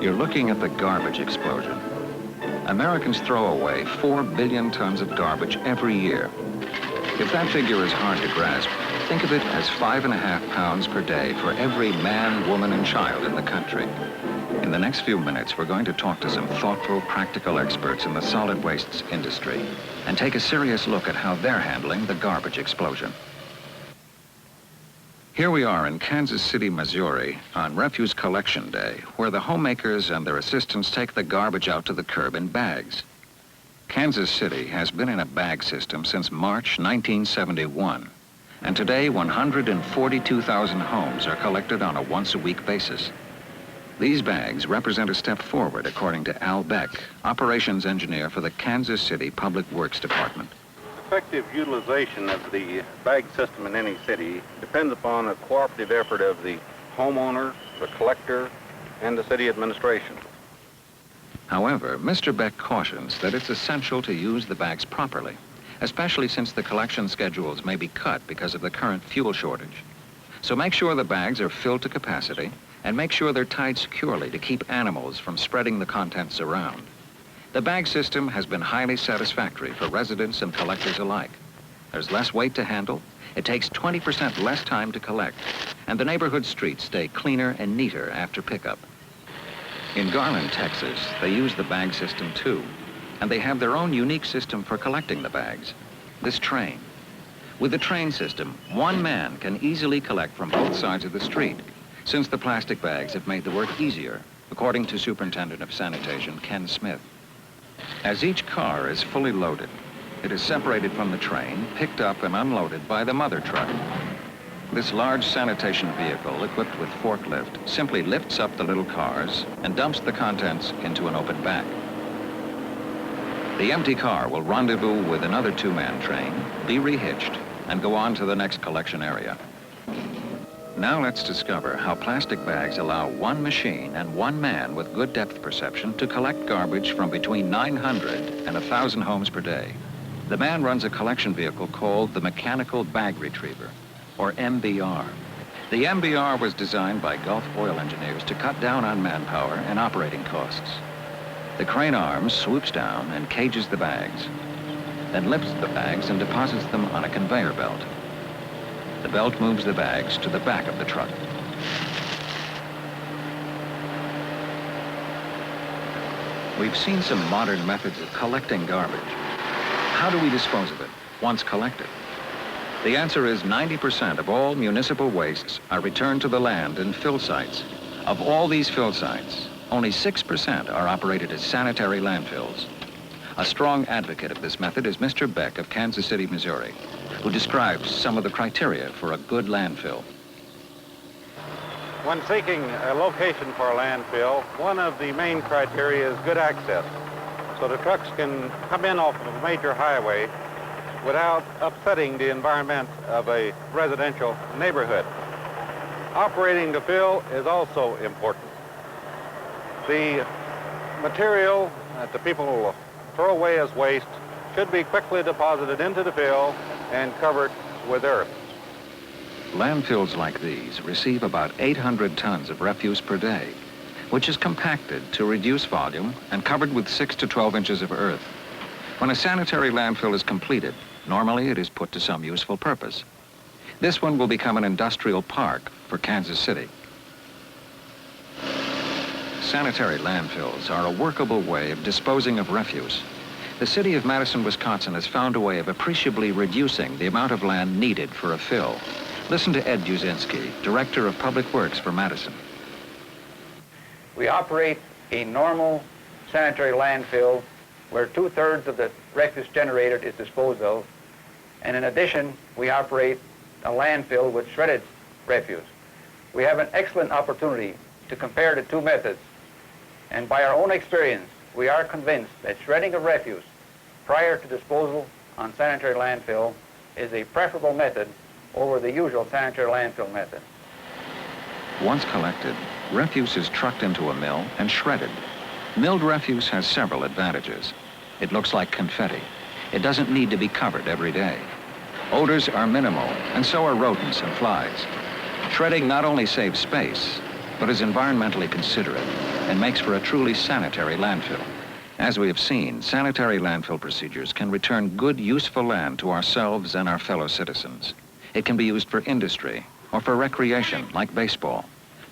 You're looking at the garbage explosion. Americans throw away 4 billion tons of garbage every year. If that figure is hard to grasp, think of it as 5.5 pounds per day for every man, woman, and child in the country. In the next few minutes, we're going to talk to some thoughtful, practical experts in the solid wastes industry and take a serious look at how they're handling the garbage explosion. Here we are in Kansas City, Missouri, on Refuse Collection Day, where the homemakers and their assistants take the garbage out to the curb in bags. Kansas City has been in a bag system since March 1971, and today 142,000 homes are collected on a once-a-week basis. These bags represent a step forward, according to Al Beck, operations engineer for the Kansas City Public Works Department. Effective utilization of the bag system in any city depends upon a cooperative effort of the homeowner, the collector, and the city administration. However, Mr. Beck cautions that it's essential to use the bags properly, especially since the collection schedules may be cut because of the current fuel shortage. So make sure the bags are filled to capacity and make sure they're tied securely to keep animals from spreading the contents around. The bag system has been highly satisfactory for residents and collectors alike. There's less weight to handle, it takes 20% less time to collect, and the neighborhood streets stay cleaner and neater after pickup. In Garland, Texas, they use the bag system too, and they have their own unique system for collecting the bags, this train. With the train system, one man can easily collect from both sides of the street, since the plastic bags have made the work easier, according to Superintendent of Sanitation Ken Smith. As each car is fully loaded, it is separated from the train, picked up and unloaded by the mother truck. This large sanitation vehicle, equipped with forklift, simply lifts up the little cars and dumps the contents into an open back. The empty car will rendezvous with another two-man train, be rehitched, and go on to the next collection area. Now let's discover how plastic bags allow one machine and one man with good depth perception to collect garbage from between 900 and 1,000 homes per day. The man runs a collection vehicle called the Mechanical Bag Retriever, or MBR. The MBR was designed by Gulf oil engineers to cut down on manpower and operating costs. The crane arm swoops down and cages the bags, then lifts the bags and deposits them on a conveyor belt. The belt moves the bags to the back of the truck. We've seen some modern methods of collecting garbage. How do we dispose of it once collected? The answer is 90% of all municipal wastes are returned to the land in fill sites. Of all these fill sites, only 6% are operated as sanitary landfills. A strong advocate of this method is Mr. Beck of Kansas City, Missouri, who describes some of the criteria for a good landfill. When seeking a location for a landfill, one of the main criteria is good access, so the trucks can come in off of a major highway without upsetting the environment of a residential neighborhood. Operating the fill is also important. The material that the people will throw away as waste should be quickly deposited into the fill and covered with earth. Landfills like these receive about 800 tons of refuse per day, which is compacted to reduce volume and covered with 6 to 12 inches of earth. When a sanitary landfill is completed, normally it is put to some useful purpose. This one will become an industrial park for Kansas City. Sanitary landfills are a workable way of disposing of refuse. The city of Madison, Wisconsin has found a way of appreciably reducing the amount of land needed for a fill. Listen to Ed Buzinski, Director of Public Works for Madison. We operate a normal sanitary landfill where 2/3 of the refuse generated is disposed of, and in addition, we operate a landfill with shredded refuse. We have an excellent opportunity to compare the two methods, and by our own experience, we are convinced that shredding of refuse prior to disposal on sanitary landfill is a preferable method over the usual sanitary landfill method. Once collected, refuse is trucked into a mill and shredded. Milled refuse has several advantages. It looks like confetti. It doesn't need to be covered every day. Odors are minimal, and so are rodents and flies. Shredding not only saves space, but is environmentally considerate and makes for a truly sanitary landfill. As we have seen, sanitary landfill procedures can return good, useful land to ourselves and our fellow citizens. It can be used for industry or for recreation, like baseball.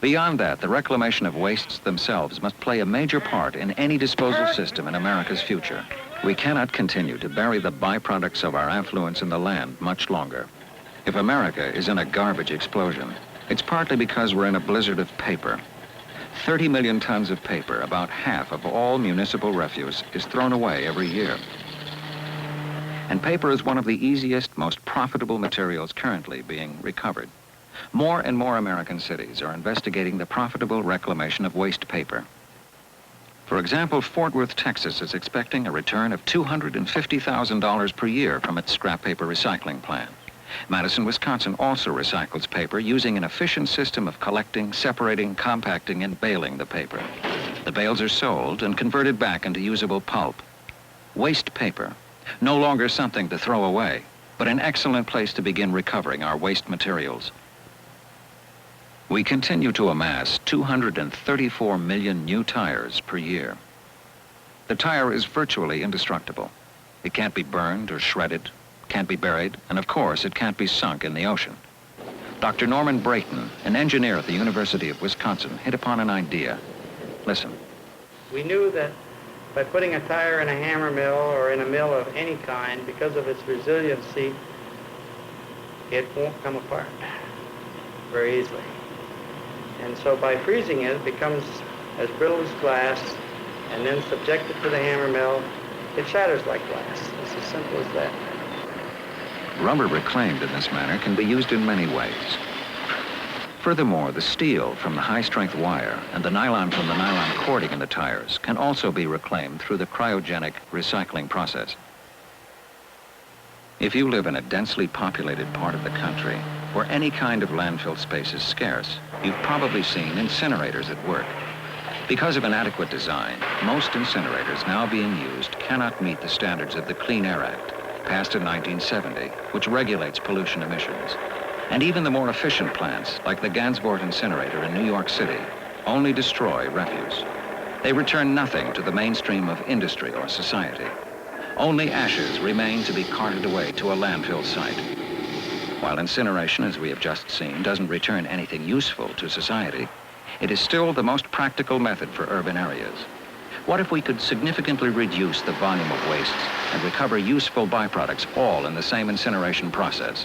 Beyond that, the reclamation of wastes themselves must play a major part in any disposal system in America's future. We cannot continue to bury the byproducts of our affluence in the land much longer. If America is in a garbage explosion, it's partly because we're in a blizzard of paper. 30 million tons of paper, about half of all municipal refuse, is thrown away every year. And paper is one of the easiest, most profitable materials currently being recovered. More and more American cities are investigating the profitable reclamation of waste paper. For example, Fort Worth, Texas is expecting a return of $250,000 per year from its scrap paper recycling plant. Madison, Wisconsin also recycles paper using an efficient system of collecting, separating, compacting, and baling the paper. The bales are sold and converted back into usable pulp. Waste paper, no longer something to throw away, but an excellent place to begin recovering our waste materials. We continue to amass 234 million new tires per year. The tire is virtually indestructible. It can't be burned or shredded, can't be buried, and of course, it can't be sunk in the ocean. Dr. Norman Braton, an engineer at the University of Wisconsin, hit upon an idea. Listen. We knew that by putting a tire in a hammer mill or in a mill of any kind, because of its resiliency, it won't come apart very easily. And so by freezing it, it becomes as brittle as glass, and then subjected to the hammer mill, it shatters like glass. It's as simple as that. Rubber reclaimed in this manner can be used in many ways. Furthermore, the steel from the high-strength wire and the nylon from the nylon cording in the tires can also be reclaimed through the cryogenic recycling process. If you live in a densely populated part of the country where any kind of landfill space is scarce, you've probably seen incinerators at work. Because of inadequate design, most incinerators now being used cannot meet the standards of the Clean Air Act, passed in 1970, which regulates pollution emissions. And even the more efficient plants, like the Gansevoort incinerator in New York City, only destroy refuse. They return nothing to the mainstream of industry or society. Only ashes remain to be carted away to a landfill site. While incineration, as we have just seen, doesn't return anything useful to society, it is still the most practical method for urban areas. What if we could significantly reduce the volume of wastes and recover useful byproducts all in the same incineration process?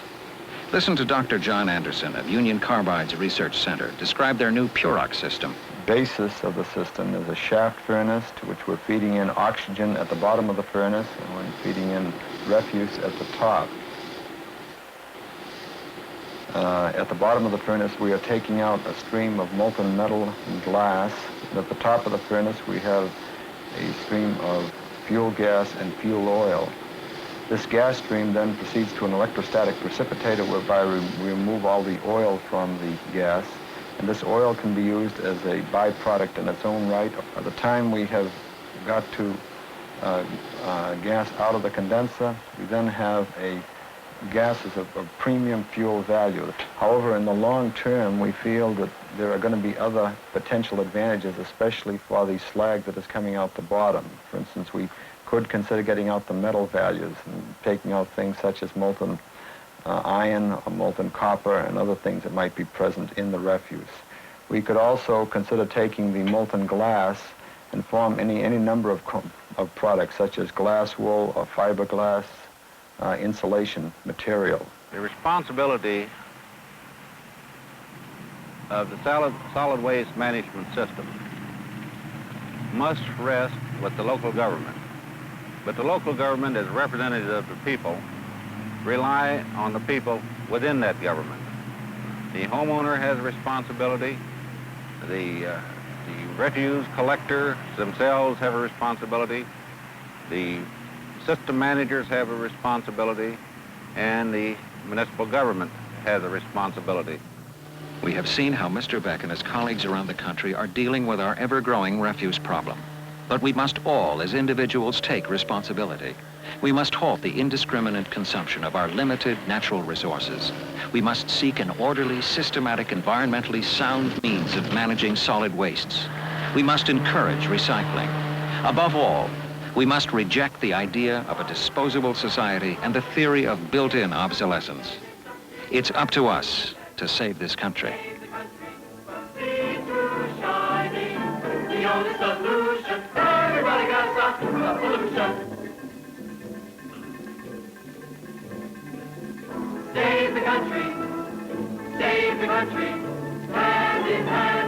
Listen to Dr. John Anderson of Union Carbide's Research Center describe their new Purox system. Basis of the system is a shaft furnace to which we're feeding in oxygen at the bottom of the furnace, and we're feeding in refuse at the top. At the bottom of the furnace, we are taking out a stream of molten metal and glass. And at the top of the furnace, we have a stream of fuel gas and fuel oil. This gas stream then proceeds to an electrostatic precipitator whereby we remove all the oil from the gas. And this oil can be used as a byproduct in its own right. By the time we have got to gas out of the condenser, we then have a gases of premium fuel value. However, in the long term, we feel that there are going to be other potential advantages, especially for the slag that is coming out the bottom. For instance, we could consider getting out the metal values and taking out things such as molten iron or molten copper and other things that might be present in the refuse. We could also consider taking the molten glass and form any number of products such as glass wool or fiberglass, insulation material. The responsibility of the solid waste management system must rest with the local government. But the local government, as representative of the people, rely on the people within that government. The homeowner has a responsibility. The refuse collector themselves have a responsibility. The system managers have a responsibility, and the municipal government has a responsibility. We have seen how Mr. Beck and his colleagues around the country are dealing with our ever-growing refuse problem. But we must all, as individuals, take responsibility. We must halt the indiscriminate consumption of our limited natural resources. We must seek an orderly, systematic, environmentally sound means of managing solid wastes. We must encourage recycling. Above all, we must reject the idea of a disposable society and the theory of built-in obsolescence. It's up to us to save this country. The only solution, everybody got to stop the pollution. Save the country, hand in hand.